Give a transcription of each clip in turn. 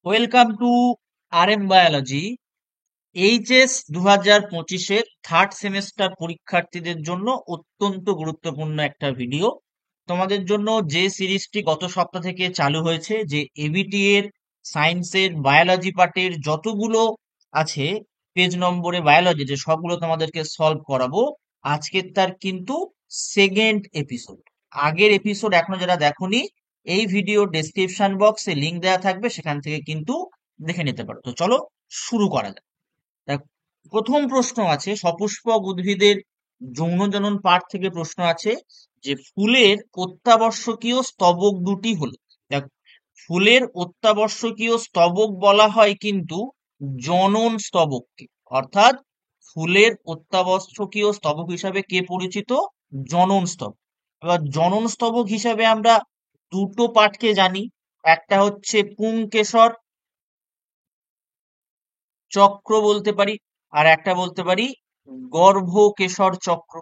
Welcome to RM biology. HS 2025-এর third semester পরীক্ষার্থীদের জন্য অত্যন্ত গুরুত্বপূর্ণ একটা ভিডিও। তোমাদের জন্য যে সিরিজটি গত সপ্তাহ থেকে চালু হয়েছে, যে এবিটি এর সায়েন্সের বায়োলজি পার্টের যতগুলো আছে পেজ নম্বরে বায়োলজি, যে সবগুলো তোমাদেরকে সলভ করাবো। আজকের তার কিন্তু সেকেন্ড এপিসোড। আগের এপিসোড এখনো যারা দেখোনি, এই ভিডিও ডেসক্রিপশন বক্সে লিংক দেওয়া থাকবে, সেখান থেকে কিন্তু দেখে নিতে পারো। তো চলো শুরু করা যাক। দেখ, প্রথম প্রশ্ন আছে সপুষ্পক উদ্ভিদের যৌন জনন পাঠ থেকে প্রশ্ন আছে যে ফুলের অত্যাবশ্যকীয় স্তবক দুটি হলো। দেখ, ফুলের অত্যাবশ্যকীয় স্তবক বলা হয় কিন্তু জনন স্তবককে, অর্থাৎ ফুলের অত্যাবশ্যকীয় স্তবক হিসাবে কে পরিচিত? জনন স্তবক। এবার জনন স্তবক হিসাবে আমরা দুটো পাঠকে জানি। একটা হচ্ছে পুংকেশর চক্র বলতে পারি, আর একটা বলতে পারি গর্ভকেশর চক্র।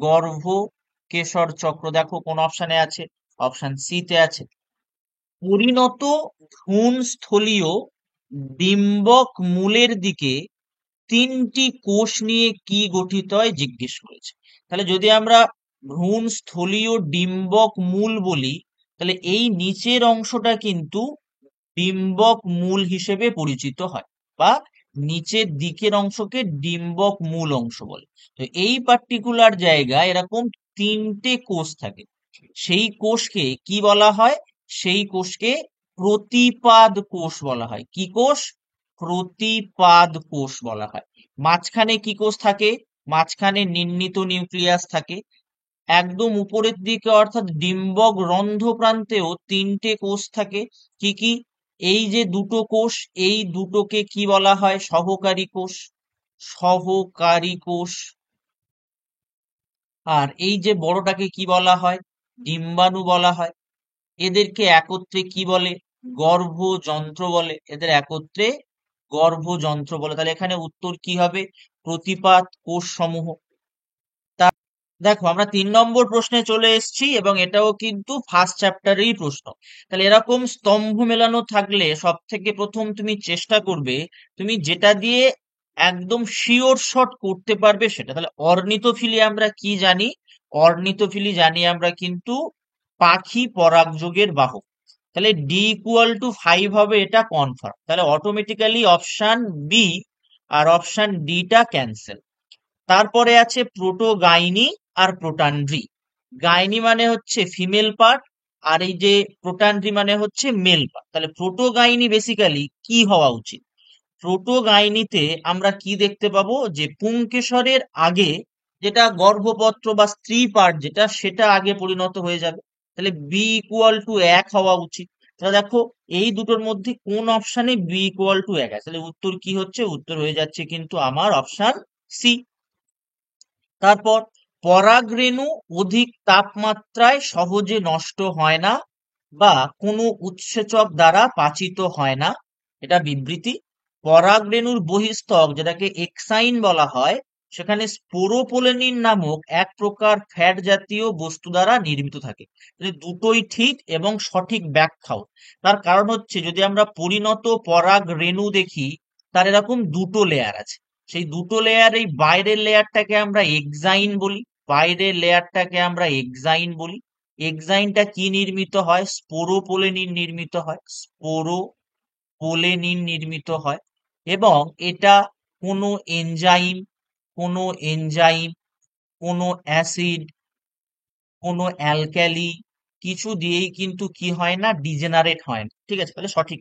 গর্ভকেশর চক্র দেখো কোন অপশানে আছে? অপশান সি তে আছে। পরিণত ভ্রূণস্থলীয় ডিম্বক মূলের দিকে তিনটি কোষ নিয়ে কি গঠিত হয় জিজ্ঞেস করেছে। তাহলে যদি আমরা ভ্রূণস্থলীয় ডিম্বক মূল বলি, তাহলে এই নিচের অংশটা কিন্তু ডিম্বক মূল হিসেবে পরিচিত হয়, বা নিচের দিকের অংশকে ডিম্বক মূল অংশ বলে। তো এই পার্টিকুলার জায়গায় এরকম তিনটে কোষ থাকে। সেই কোষকে কি বলা হয়? সেই কোষকে প্রতিপাদ কোষ বলা হয়। কি কোষ? প্রতিপাদ কোষ বলা হয়। মাঝখানে কি কোষ থাকে? মাঝখানে নির্ণিত নিউক্লিয়াস থাকে। একদম উপরের দিকে অর্থাৎ ডিম্বক রন্ধ্র প্রান্তেও তিনটে কোষ থাকে। কি কি? এই যে দুটো কোষ, এই দুটোকে কি বলা হয়? সহকারী কোষ। সহকারী কোষ। আর এই যে বড়টাকে কি বলা হয়? ডিম্বাণু বলা হয়। এদেরকে একত্রে কি বলে? গর্ভযন্ত্র বলে। এদের একত্রে গর্ভযন্ত্র বলে। তাহলে এখানে উত্তর কি হবে? প্রতিপাদ কোষ সমূহ। দেখো, আমরা 3 নম্বর প্রশ্নে চলে এসেছি, এবং এটাও কিন্তু ফার্স্ট চ্যাপ্টারেরই প্রশ্ন। তাহলে এরকম স্তম্ভ মেলানো থাকলে সব থেকে প্রথম তুমি চেষ্টা করবে তুমি যেটা দিয়ে একদম শিওর শট করতে পারবে সেটা। তাহলে অর্নিথোফিলি আমরা কি জানি? অর্নিথোফিলি জানি আমরা কিন্তু পাখি পরাগযোগের বাহক। তাহলে D=5 হবে, এটা কনফার্ম। তাহলে অটোমেটিক্যালি অপশন বি আর অপশন ডিটা ক্যান্সেল। তারপরে আছে প্রোটোগাইনি আর প্রোটানড্রি। গাইনি মানে হচ্ছে ফিমেল পার্ট, আর এই যে প্রোটানড্রি মানে হচ্ছে মেল পার্ট। তাহলে প্রোটোগাইনি বেসিক্যালি কি হওয়া উচিত? প্রোটোগাইনিতে আমরা কি দেখতে পাবো? যে পুংকেশরের আগে যেটা গর্ভপত্র বা স্ত্রী পার্ট যেটা, সেটা আগে পরিণত হয়ে যাবে। তাহলে B=1 হওয়া উচিত। তাহলে দেখো, এই দুটোর মধ্যে কোন অপশানে B=1 আছে? তাহলে উত্তর কি হচ্ছে? উত্তর হয়ে যাচ্ছে কিন্তু আমার অপশান সি। তারপর পরাগরেণু অধিক তাপমাত্রায় সহজে নষ্ট হয় না বা কোনো উৎসেচক দ্বারা পাচিত হয় না, এটা বিবৃতি। পরাগরেণুর বহিঃস্থক, যেটাকে এক্সাইন বলা হয়, সেখানে স্পোরোপোলেনিন নামক এক প্রকার ফ্যাট জাতীয় বস্তু দ্বারা নির্মিত থাকে। তাহলে দুটোই ঠিক এবং সঠিক ব্যাখ্যাও। তার কারণ হচ্ছে, যদি আমরা পরিণত পরাগরেণু দেখি, তার এরকম দুটো লেয়ার আছে। সেই দুটো লেয়ার, এই বাইরের লেয়ারটাকে আমরা এক্সাইন বলি। বাইরের লেয়ারটাকে আমরা এক্সাইন বলি। এক্সাইনটা কি নির্মিত হয়? স্পোরোপোলেনিন নির্মিত হয়। স্পোরোপোলেনিন নির্মিত হয়। এবং এটা কোনো এনজাইম, কোনো এনজাইম, কোনো অ্যাসিড, কোনো অ্যালকালি কিছু দিয়েই কিন্তু কি হয় না? ডিজেনারেট হয় না। ঠিক আছে, তাহলে সঠিক।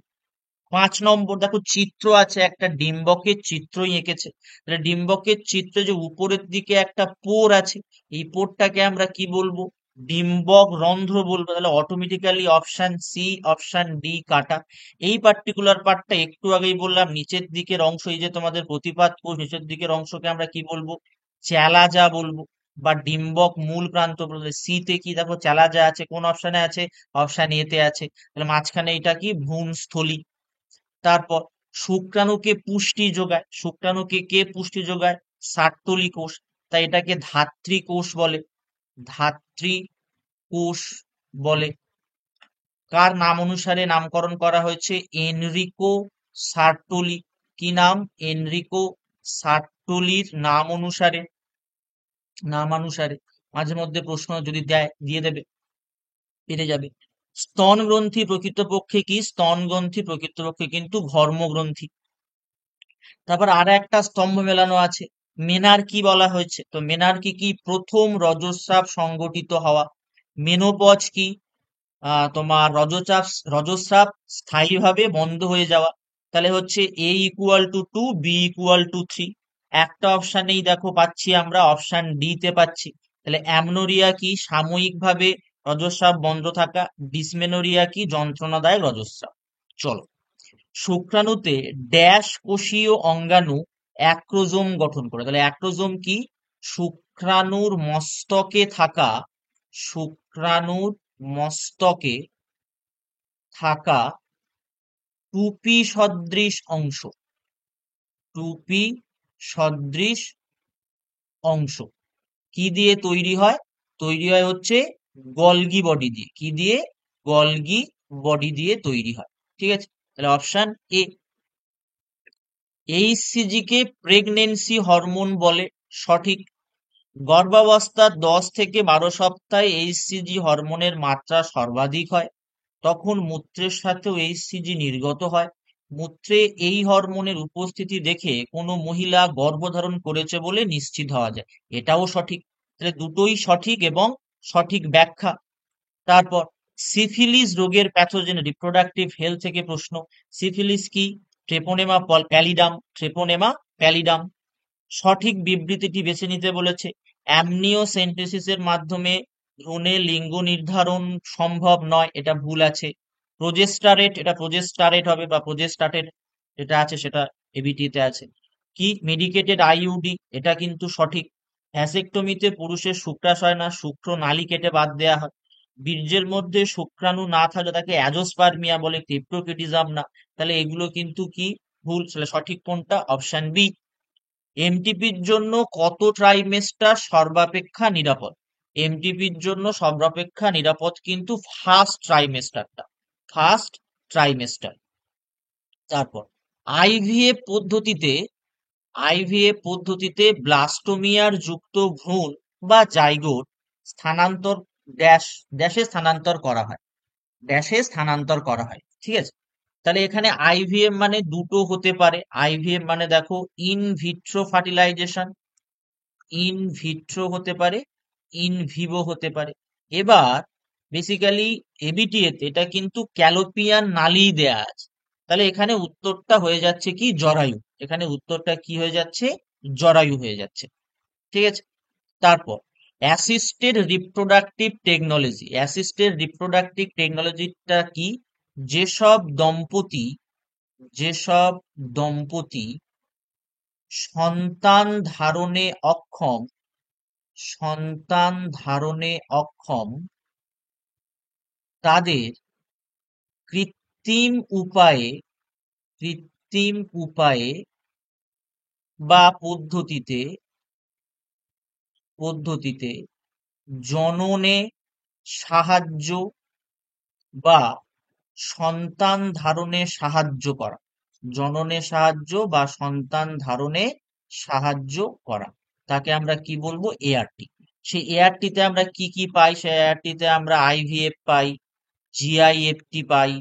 5 নম্বর, দেখো চিত্র আছে, একটা ডিম্বকের চিত্রই এঁকেছে। তাহলে ডিম্বকের চিত্রে যে উপরের দিকে একটা পোর আছে, এই পোরটাকে আমরা কি বলবো? ডিম্বক রন্ধ্র বলবো। তাহলে automatically option C, option D কাটা। এই পার্টিকুলার পার্টটা একটু আগেই বললাম, নিচের দিকের অংশ, এই যে তোমাদের প্রতিপাদ কোষ, নিচের দিকের অংশকে আমরা কি বলবো? চ্যালাজা বলবো, বা ডিম্বক মূল প্রান্ত বলবো। সি তে কি দেখো চ্যালাজা আছে, কোন অপশনে আছে? অপশন এ তে আছে। তাহলে মাঝখানে এটা কি? ভ্রূণস্থলী। তারপর শুক্রাণুকে পুষ্টি যোগায়। শুক্রাণুকে কে পুষ্টি যোগায়? সার্তলী কোষ। তাই এটাকে ধাত্রী কোষ বলে। ধাত্রী কোষ বলে। কার নাম অনুসারে নামকরণ করা হয়েছে? Enrico Sertoli. কি নাম? এনরিকো সার্টোলির নাম অনুসারে মাঝে মধ্যে প্রশ্ন যদি দেয়, দিয়ে দেবে, পেরে যাবে। স্তন গ্রন্থি প্রকৃতপক্ষে কি? স্তন গ্রন্থি প্রকৃতপক্ষে কিন্তু ঘর্মগ্রন্থি। তারপর আর একটা স্তম্ভ মেলানো আছে, মেনার্কি বলা হয়েছে। তো মেনার্কি কি? প্রথম রজস্রাব সংগঠিত হওয়া। মেনোপজ কি? তোমার রজস্রাব স্থায়ীভাবে বন্ধ হয়ে যাওয়া। তাহলে হচ্ছে A=2, B=3। একটা অপশানেই দেখো পাচ্ছি আমরা, অপশান ডি তে পাচ্ছি। তাহলে অ্যামনোরিয়া কি? সাময়িকভাবে রজস্রাব বন্ধ থাকা। ডিসমেনোরিয়া কি? যন্ত্রণাদায়ক রজস্রাব। চলো, শুক্রাণুতে ড্যাশ কোষীয় অঙ্গাণু অ্যাক্রোজোম গঠন করে। তাহলে অ্যাক্রোজোম কি? শুক্রাণুর মস্তকে থাকা, শুক্রাণুর মস্তকে থাকা টুপি সদৃশ অংশ, টুপি সদৃশ অংশ কি দিয়ে তৈরি হয়? তৈরি হয় হচ্ছে গলগি বডি দিয়ে। কি দিয়ে? গলগি বডি দিয়ে তৈরি হয়। ঠিক আছে, তাহলে option A. HCG K pregnancy hormone বলে। সঠিক। গর্ভাবস্থার 10 থেকে 12 সপ্তাহে এইচসিজি হরমোনের মাত্রা সর্বাধিক হয়। তখন মূত্রের সাথেও এইচসিজি নির্গত হয়। মূত্রে এই হরমোনের উপস্থিতি দেখে কোনো মহিলা গর্ভধারণ করেছে বলে নিশ্চিত হওয়া যায়। এটাও সঠিক। তাহলে দুটোই সঠিক এবং সঠিক ব্যাখ্যা। তারপর সিফিলিস রোগের প্যাথোজেন, রিপ্রোডাক্টিভ হেলথ থেকে প্রশ্ন। সিফিলিস কি? Treponema pallidum. সঠিক বিবৃতিটি বেছে নিতে বলেছে। অ্যামনিওসেন্টেসিসের মাধ্যমে ভ্রূণে লিঙ্গ নির্ধারণ সম্ভব নয়, এটা ভুল আছে। প্রোজেস্টারেট, এটা প্রোজেস্টারেট হবে, বা প্রোজেস্টাটেট যেটা আছে সেটা এবিটিতে আছে। কি? মেডিকেটেড আইইউডি, এটা কিন্তু সঠিক। ভ্যাসেক্টমিতে পুরুষের শুক্রাশয় হয় না, শুক্র নালী কেটে বাদ দেয়া হয়। বীর্যের মধ্যে শুক্রাণু না থাকলে তাকে অ্যাজোস্পার্মিয়া বলে, ক্রিপ্টোকিটিজম না। তাহলে এগুলো কিন্তু কি? ভুল। তাহলে সঠিক কোনটা? Option B. এমটিপির জন্য কত ট্রাইমেস্টার সর্বাপেক্ষা নিরাপদ? এমটিপির জন্য সর্বাপেক্ষা নিরাপদ কিন্তু ফার্স্ট ট্রাইমেস্টার। তারপর আইভিএফ পদ্ধতিতে ব্লাস্টোমিয়ার যুক্ত ভ্রূণ বা জাইগোট স্থানান্তর ড্যাশ ড্যাশে স্থানান্তর করা হয়। ঠিক আছে, তাহলে এখানে আইভিএম মানে দুটো হতে পারে। আইভিএম মানে দেখো in vitro fertilization, in vitro হতে পারে, ইন ভিভো হতে পারে। এবার বেসিক্যালি এবিটিএতে এটা কিন্তু ক্যালোপিয়ান নালী দেয়া আছে। তাহলে এখানে উত্তরটা হয়ে যাচ্ছে কি? জরায়ু। এখানে উত্তরটা কি হয়ে যাচ্ছে? জরায়ু হয়ে যাচ্ছে। ঠিক আছে, তারপর অ্যাসিস্টেড রিপ্রোডাক্টিভ টেকনোলজিটা কি? যেসব দম্পতি যেসব দম্পতি সন্তান ধারণে অক্ষম সন্তান ধারণে অক্ষম তাদের কৃত্রিম উপায়ে কৃত্রিম উপায়ে বা পদ্ধতিতে জননে সাহায্য বা সন্তান ধারণে সাহায্য করা। জননে সাহায্য বা সন্তান ধারণে সাহায্য করা, তাকে আমরা কি বলবো? এআরটি। সেই এআরটিতে আমরা কি কি পাই? সেই এআরটিতে আমরা আইভিএফ পাই, জিআইএফটি পাই,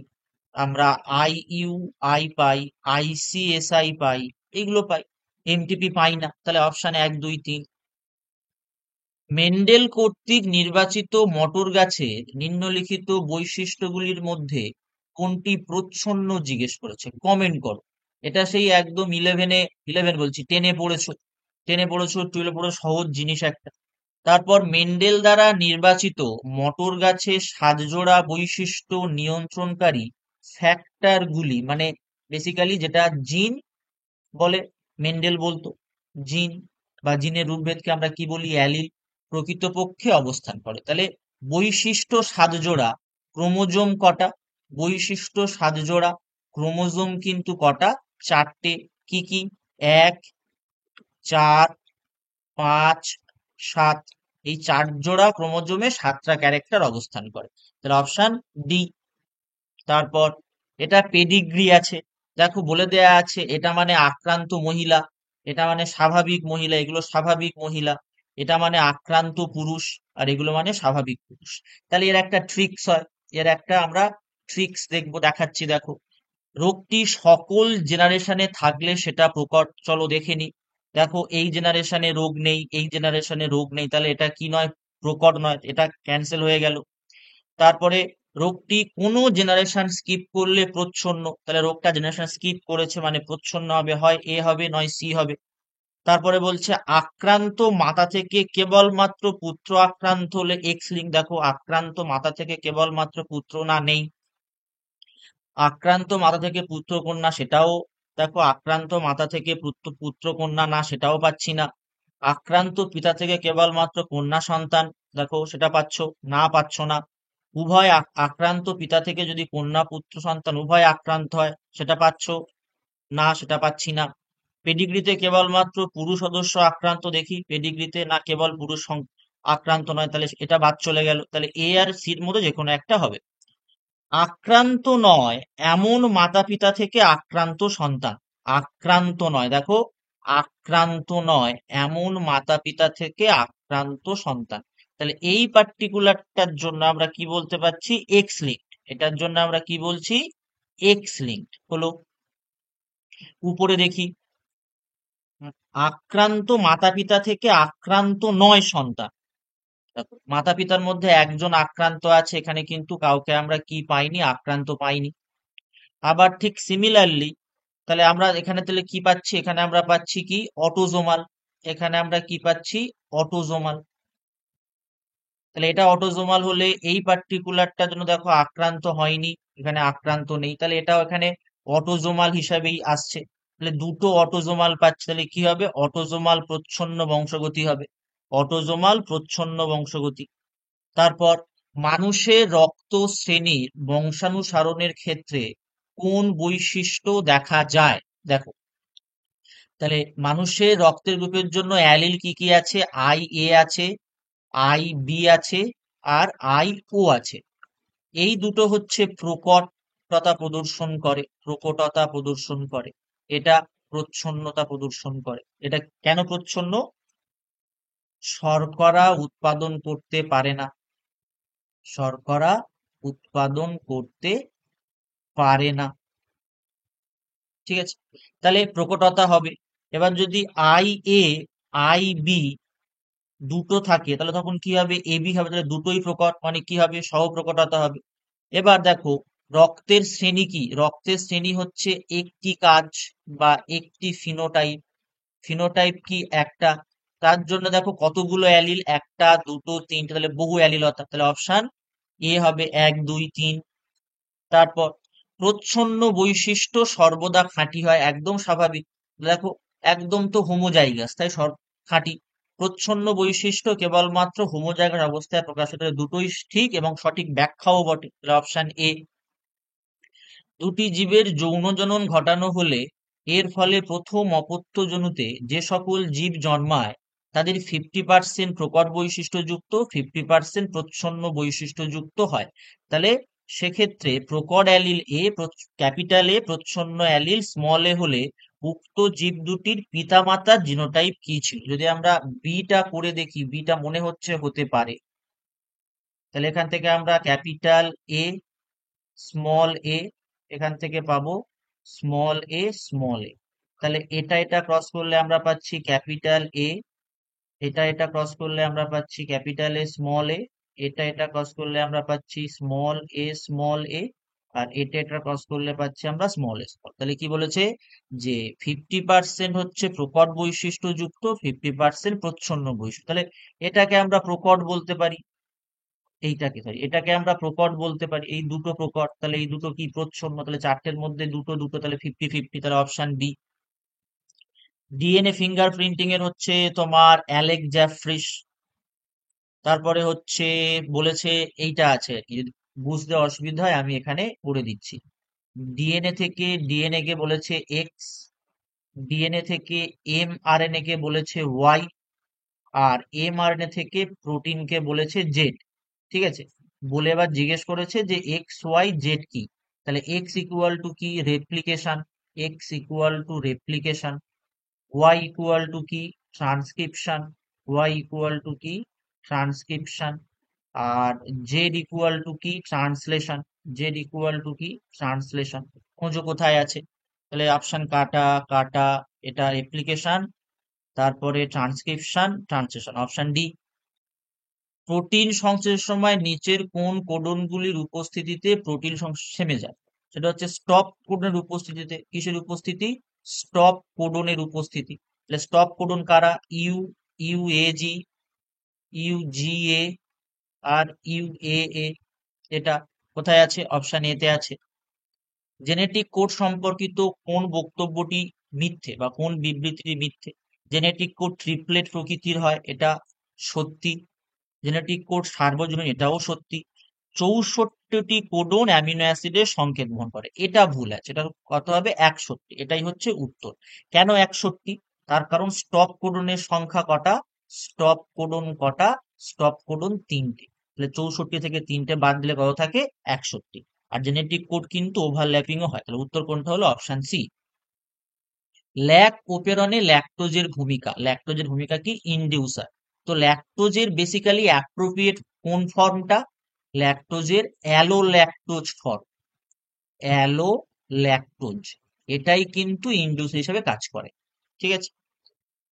আমরা আইইউআই পাই, আইসিএসআই পাই, এগুলো পাই। এমটিপি পাই না। তাহলে অপশন 1, 2, 3। মেন্ডেল কর্তৃক নির্বাচিত মটর গাছের নিম্নলিখিত বৈশিষ্ট্যগুলির মধ্যে কোনটি প্রচ্ছন্ন? জিজ্ঞেস করেছে, কমেন্ট করো। এটা সেই একদম 11 বলছি, 10-এ পড়েছো, 12-এ পড়েছো, সহজ জিনিস একটা। তারপর মেন্ডেল দ্বারা নির্বাচিত মটর গাছের সাতজোড়া বৈশিষ্ট্য নিয়ন্ত্রণকারী ফ্যাক্টর গুলি, মানে বেসিক্যালি যেটা জিন বলে, মেন্ডেল বলতো জিন, বা জিনের রূপভেদকে আমরা কি বলি? অ্যালিল, প্রকৃতপক্ষে অবস্থান করে। তাহলে বৈশিষ্ট্য সাতজোড়া, ক্রোমোজোম কটা? বৈশিষ্ট্য সাতজোড়া, ক্রোমোজোম কিন্তু কটা? 4টে। কি কি? 1, 4, 5, 7। এই 4 জোড়া ক্রোমোজোমে 7টা ক্যারেক্টার অবস্থান করে। তাহলে অপশন ডি। তারপর এটা পেডিগ্রি আছে, দেখো বলে দেয়া আছে এটা মানে আক্রান্ত মহিলা, এটা মানে স্বাভাবিক মহিলা, এগুলো স্বাভাবিক মহিলা, এটা মানে আক্রান্ত পুরুষ, আর এগুলো মানে স্বাভাবিক পুরুষ। তাহলে এর একটা ট্রিক্স হয়, এর একটা আমরা ট্রিক্স দেখবো, দেখাচ্ছি দেখো। রোগটি সকল জেনারেশনে থাকলে সেটা প্রকট, চলো দেখে নি। দেখো এই জেনারেশনে রোগ নেই, এই জেনারেশনে রোগ নেই, তাহলে এটা কি নয়, প্রকট নয়, এটা ক্যান্সেল হয়ে গেল। তারপরে রোগটি কোনো জেনারেশন স্কিপ করলে প্রচ্ছন্ন, তাহলে রোগটা জেনারেশন স্কিপ করেছে মানে প্রচ্ছন্ন হবে, হয় এ হবে নয় সি হবে। তারপরে বলছে আক্রান্ত মাতা থেকে কেবলমাত্র পুত্র আক্রান্ত হলে এক্স লিঙ্ক, দেখো আক্রান্ত মাতা থেকে কেবলমাত্র পুত্র না, নেই। আক্রান্ত মাতা থেকে পুত্র কন্যা, সেটাও দেখো আক্রান্ত মাতা থেকে পুত্র পুত্র কন্যা না, সেটাও পাচ্ছি না। আক্রান্ত পিতা থেকে কেবলমাত্র কন্যা সন্তান, দেখো সেটা পাচ্ছ না, পাচ্ছ না। উভয় আক্রান্ত পিতা থেকে যদি কন্যা পুত্র সন্তান উভয় আক্রান্ত হয়, সেটা পাচ্ছ না, সেটা পাচ্ছি না। পেডিগ্রিতে কেবলমাত্র পুরুষ সদস্য আক্রান্ত, দেখি পেডিগ্রিতে না কেবল পুরুষ আক্রান্ত নয়, তাহলে এটা বাদ চলে গেল, তাহলে এ আর সির মধ্যে যে কোনো একটা হবে। আক্রান্ত নয় এমন মাতা পিতা থেকে আক্রান্ত সন্তান, আক্রান্ত নয়, দেখো আক্রান্ত নয় এমন মাতা পিতা থেকে আক্রান্ত সন্তান, তাহলে এই পার্টিকুলারটার জন্য আমরা কি বলতে পারছি, এক্স লিঙ্কড, এটার জন্য আমরা কি বলছি, এক্স লিঙ্কড হলো। উপরে দেখি, আক্রান্ত মাতা পিতা থেকে আক্রান্ত নয় সন্তান, দেখো মাতা পিতার মধ্যে একজন আক্রান্ত আছে, এখানে কিন্তু কাউকে আমরা কি পাইনি, আক্রান্ত পাইনি। আবার ঠিক সিমিলারলি, তাহলে আমরা এখানে তাহলে কি পাচ্ছি, এখানে আমরা পাচ্ছি কি, অটোজোমাল, এখানে আমরা কি পাচ্ছি, অটোজোমাল। তাহলে এটা অটোজোমাল হলে এই পার্টিকুলারটার জন্য দেখো আক্রান্ত হয়নি, এখানে আক্রান্ত নেই, তাহলে এটাও এখানে অটোজোমাল হিসাবেই আসছে। তাহলে দুটো অটোজোমাল পাচ্ছি, তাহলে কি হবে, অটোজোমাল প্রচ্ছন্ন বংশগতি হবে, অটোজোমাল প্রচ্ছন্ন বংশগতি। তারপর মানুষের রক্ত শ্রেণীর বংশানুসারণের ক্ষেত্রে কোন বৈশিষ্ট্য দেখা যায়, দেখো তাহলে মানুষের রক্তের গ্রুপের জন্য অ্যালিল কি কি আছে, আই এ আছে, আই বি আছে, আর আই ও আছে। এই দুটো হচ্ছে প্রকটতা প্রদর্শন করে, প্রকটতা প্রদর্শন করে, এটা প্রচ্ছন্নতা প্রদর্শন করে। এটা কেন প্রচ্ছন্ন, শর্করা উৎপাদন করতে পারে না, শর্করা উৎপাদন করতে পারে না, ঠিক আছে, তাহলে প্রকটতা হবে। এবার যদি আই এ আই বি দুটো থাকে, তাহলে তখন কি হবে, এ বি হবে, তাহলে দুটোই প্রকট, মানে কি হবে, সহপ্রকটতা হবে। এবার দেখো রক্তের শ্রেণী কি, রক্তের শ্রেণী হচ্ছে একটি কাজ বা একটি ফিনোটাইপ, ফিনোটাইপ কি একটা, তার জন্য দেখো কতগুলো অ্যালিল, একটা দুটো তিনটে, তাহলে বহু অ্যালিলতা, তাহলে অপশন এ হবে 1 2 3। তারপর প্রচ্ছন্ন বৈশিষ্ট্য সর্বদা খাঁটি হয়, একদম স্বাভাবিক, দেখো একদম তো হোমোজাইগাস, তাই খাঁটি। প্রচ্ছন্ন বৈশিষ্ট্য কেবলমাত্র হোমোজাইগাস অবস্থায় প্রকাশিত হয়, দুটোই ঠিক এবং সঠিক ব্যাখ্যাও বটে, অপশন এ। দুটি জীবের যৌন জনন ঘটানো হলে এর ফলে প্রথম অপত্যজনুতে যে সকল জীব জন্মায় তাদের 50% প্রকট বৈশিষ্ট্যযুক্ত, 50% প্রচ্ছন্ন বৈশিষ্ট্যযুক্ত হয়। তাহলে সেক্ষেত্রে প্রকট অ্যালিল এ, ক্যাপিটাল এ, প্রচ্ছন্ন অ্যালিল স্মল এ হলে উক্ত জীব দুটির পিতামাতার জিনোটাইপ কি ছিল, যদি আমরা বিটা করে দেখি, বিটা মনে হচ্ছে হতে পারে, তাহলে এখান থেকে আমরা ক্যাপিটাল এ স্মল এ, এখান থেকে পাবো স্মল এ স্মল এ, তাহলে এটা ক্রস করলে আমরা পাচ্ছি ক্যাপিটাল এ, এটা ক্রস করলে আমরা পাচ্ছি ক্যাপিটাল এ স্মল এ, এটা ক্রস করলে আমরা পাচ্ছি স্মল এ, আর এটা ক্রস করলে পাচ্ছি আমরা স্মল এ স্মল। তাহলে কি বলেছে, যে 50% হচ্ছে প্রকট বৈশিষ্ট্য যুক্ত, 50% প্রচ্ছন্ন বৈশিষ্ট্য, তাহলে এটাকে আমরা প্রকট বলতে পারি, এইটাকে সরি এটাকে আমরা প্রকট বলতে পারি, এই দুটো প্রকট, তাহলে এই দুটো কি প্রচ্ছন্ন, তাহলে চারটের মধ্যে দুটো দুটো, তাহলে 50-50, তাহলে option B. DNA fingerprinting এর হচ্ছে তোমার অ্যালেক জ্যাফ্রিস। তারপরে হচ্ছে বলেছে এইটা আছে আর কি, যদি বুঝতে অসুবিধা হয় আমি এখানে করে দিচ্ছি। ডিএনএ থেকে ডিএনএ কে বলেছে এক্স, ডিএনএ থেকে এমআরএনএ কে বলেছে ওয়াই, আর এমআরএনএ থেকে প্রোটিনকে বলেছে জেড, ঠিক আছে। বলে এবার জিজ্ঞেস করেছে যে এক্স ওয়াই জেড কি, তাহলে এক্স ইকুয়াল টু কি, replication, X equal to replication, Y equal to কি ট্রান্সক্রিপশন, ওয়াই ইকুয়াল টু কি ট্রান্সক্রিপশন, আর জেড ইকুয়াল টু কি ট্রান্সলেশন, জেড ইকুয়াল টু কি ট্রান্সলেশন। খোঁজো কোথায় আছে, তাহলে অপশন কাটা কাটা, এটা রেপ্লিকেশন, তারপরে transcription, translation, option D. Protein সংশ্লেষের সময় নিচের কোন কোডনগুলির উপস্থিতিতে প্রোটিন সংশ্লেষ থেমে যায়? সেটা হচ্ছে স্টপ কোডনের উপস্থিতিতে। কিসের উপস্থিতি? স্টপ কোডনের উপস্থিতি। তাহলে স্টপ কোডন কারা? ইউ, ইউএজি, ইউজিএ আর ইউএএ। এটা কোথায় আছে? অপশন এ তে আছে। জেনেটিক কোড সম্পর্কিত কোন বক্তব্যটি মিথ্যে বা কোন বিবৃতিটি মিথ্যে? জেনেটিক কোড ট্রিপলেট প্রকৃতির হয়, এটা সত্যি। জেনেটিক কোড সার্বজনীন, এটাও সত্যি। 64টি কোডন অ্যামিনো অ্যাসিডের সংকেত বহন করে, এটা ভুল আছে, এটা কত হবে? 61। এটাই হচ্ছে উত্তর। কেন 61? তার কারণ স্টপ কোডনের সংখ্যা কটা? স্টপ কোডন কটা? স্টপ কোডন 3টে। তাহলে 64 থেকে 3টে বাদ দিলে কত থাকে? 61। আর জেনেটিক কোড কিন্তু ওভারল্যাপিংও হয়। তাহলে উত্তর কোনটা হলো? Option C. ল্যাক ওপেরনে ল্যাকটোজের ভূমিকা, ল্যাকটোজের ভূমিকা কি? ইনডিউসার। তো ল্যাকটোজের বেসিক্যালি অ্যাপ্রোপ্রিয়েট কোন ফর্মটা? ল্যাকটোজের অ্যালোল্যাকটোজ ফর্ম, অ্যালোল্যাকটোজ, এটাই কিন্তু ইনডিউসার হিসেবে কাজ করে। ঠিক আছে।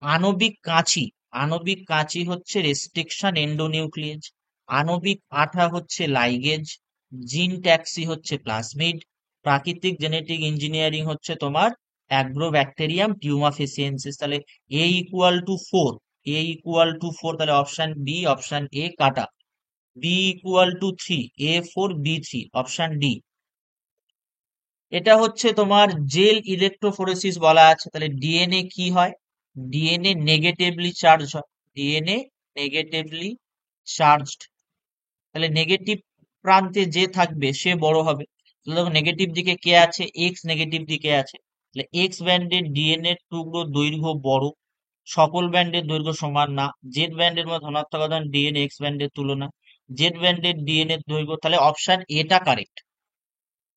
আণবিক কাঁচি, আণবিক কাঁচি হচ্ছে রেস্ট্রিকশন এন্ডোনিউক্লিয়েজ, আণবিক আঠা হচ্ছে লাইগেজ, জিন ট্যাক্সি হচ্ছে প্লাজমিড, প্রাকৃতিক জেনেটিক ইঞ্জিনিয়ারিং হচ্ছে তোমার অ্যাগ্রোব্যাকটেরিয়াম টিউমাফেসিয়েন্সিস। তাহলে A equal to 4, A equal to 4, তাহলে অপশন বি, অপশন এ কাটা। B equal to 3, A4 B3, option D. এটা হচ্ছে তোমার জেল ইলেকট্রোফোরেসিস বলা আছে। তাহলে ডিএনএ কি হয়? ডিএনএ নেগেটিভলি চার্জ হয়, ডিএনএ নেগেটিভলি চার্জড। তাহলে নেগেটিভ প্রান্তে যে থাকবে সে বড় হবে। তাহলে দেখো নেগেটিভ দিকে কে আছে? এক্স নেগেটিভ দিকে আছে। তাহলে এক্স ব্যান্ডের ডিএনএ টুকরো দৈর্ঘ্য বড়, সকল ব্যান্ডের দৈর্ঘ্য সমান না। জেড ব্যান্ডের মধ্যে ধনাত্মক আধান ডিএনএ এক্স ব্যান্ডের তুলনা, জেড ব্যান্ডের ডিএনএ দৈর্ঘ্য, তাহলে অপশন এটা কারেক্ট।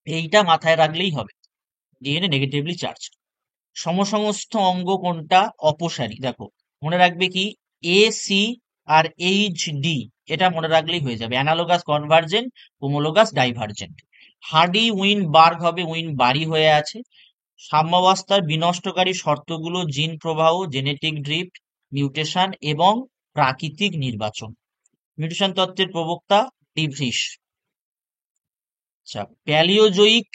এইটা মাথায় রাখলেই হবে, ডিএনএ নেগেটিভলি চার্জ। সমসমস্ত অঙ্গ কোনটা? অপসারী। দেখো মনে রাখবে কি? এ সি আর এইচ ডি, এটা মনে রাখলেই হয়ে যাবে। Analogous convergent, homologous divergent. Hardy Weinberg হবে, উইন বাড়ি হয়ে আছে। সাম্যাবস্থার বিনষ্টকারী শর্তগুলো জিন প্রবাহ, জেনেটিক ড্রিফট, মিউটেশন এবং প্রাকৃতিক নির্বাচন। মিউটেশন তত্ত্বের প্রবক্তা ডিভ্রিস। আচ্ছা, প্যালিওজোইক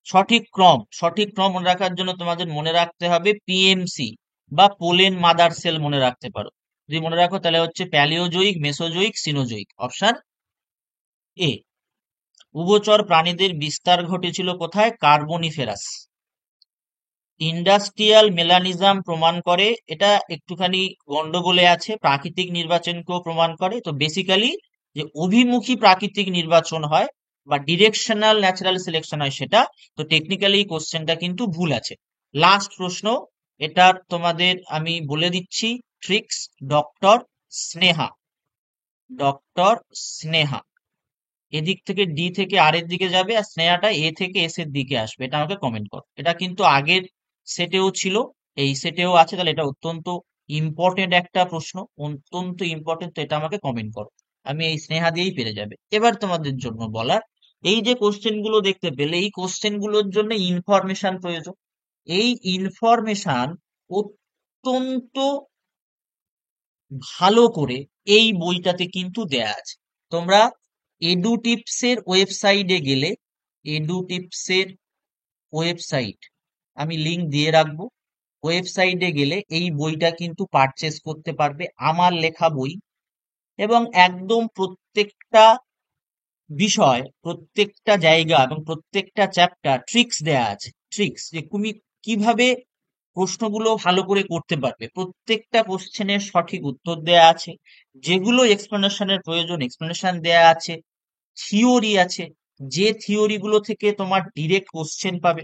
সঠিক ক্রম মনে রাখার জন্য তোমাদের মনে রাখতে হবে পিএমসি বা পোলেন মাদার সেল মনে রাখতে পারো। যদি মনে রাখো তাহলে হচ্ছে প্যালিওজোইক, মেসোজোইক, সিনোজোইক, অপশন এ। উভচর প্রাণীদের বিস্তার ঘটেছিল কোথায়? কার্বনিফেরাস। ইন্ডাস্ট্রিয়াল মেলানিজম প্রমাণ করে, এটা একটুখানি গন্ডগোলে আছে, প্রাকৃতিক নির্বাচনকেও প্রমাণ করে। তো বেসিক্যালি যে অভিমুখী প্রাকৃতিক নির্বাচন হয় বা ডিরেকশনাল ন্যাচারাল সিলেকশন হয় সেটা। তো টেকনিক্যালি এই কোশ্চেনটা কিন্তু ভুল আছে। লাস্ট প্রশ্ন, এটার তোমাদের আমি বলে দিচ্ছি tricks. Doctor Sneha, doctor Sneha এদিক থেকে ডি থেকে আর এর দিকে যাবে, আর স্নেহাটা এ থেকে এস এর দিকে আসবে। এটা আমাকে কমেন্ট করো। এটা কিন্তু আগের সেটেও ছিল, এই সেটেও আছে। তাহলে এটা অত্যন্ত ইম্পর্টেন্ট একটা প্রশ্ন, অত্যন্ত ইম্পর্টেন্ট। তো এটা আমাকে কমেন্ট করো, আমি এই স্নেহা দিয়েই পেরে যাবে। এবার তোমাদের জন্য বলার, এই যে কোশ্চেন গুলো দেখতে পেলে, এই কোশ্চেন গুলোর জন্য ইনফরমেশন প্রয়োজন। এই ইনফরমেশন অত্যন্ত ভালো করে এই বইটাতে কিন্তু দেয়া আছে। তোমরা এডুটিপসের ওয়েবসাইটে গেলে, এডুটিপসের ওয়েবসাইট আমি লিংক দিয়ে রাখবো, ওয়েবসাইটে গেলে এই বইটা কিন্তু পারচেস করতে পারবে, আমার লেখা বই। এবং একদম প্রত্যেকটা বিষয়, প্রত্যেকটা জায়গা এবং প্রত্যেকটা চ্যাপ্টার ট্রিক্স দেয়া আছে। ট্রিক্স যে তুমি কিভাবে প্রশ্নগুলো ভালো করে করতে পারবে, প্রত্যেকটা কোশ্চেনের সঠিক উত্তর দেয়া আছে। যেগুলো এক্সপ্লেনেশনের প্রয়োজন এক্সপ্লেনেশন দেয়া আছে। থিওরি আছে, যে থিওরি গুলো থেকে তোমার ডিরেক্ট কোশ্চেন পাবে,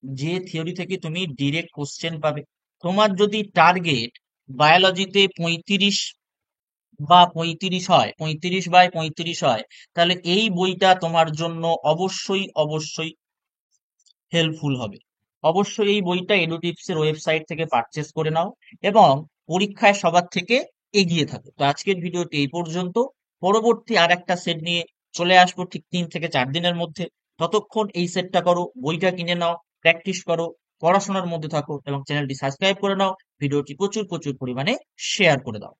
যে থিওরি থেকে তুমি ডিরেক্ট কোশ্চেন পাবে। তোমার যদি টার্গেট বায়োলজিতে 35 বা 35 হয়, 35/35 হয়, তাহলে এই বইটা তোমার জন্য অবশ্যই অবশ্যই হেল্পফুল হবে। অবশ্যই এই বইটা এডুটিপস এর ওয়েবসাইট থেকে পারচেস করে নাও এবং পরীক্ষায় সবার থেকে এগিয়ে থাকো। তো আজকের ভিডিওটি এই পর্যন্ত। পরবর্তী আর একটা সেট নিয়ে চলে আসবো ঠিক 3 থেকে 4 দিনের মধ্যে। ততক্ষণ এই সেটটা করো, বইটা কিনে নাও, প্র্যাকটিস করো, পড়াশোনার মধ্যে থাকো এবং চ্যানেলটি সাবস্ক্রাইব করে নাও। ভিডিওটি প্রচুর প্রচুর পরিমাণে শেয়ার করে দাও।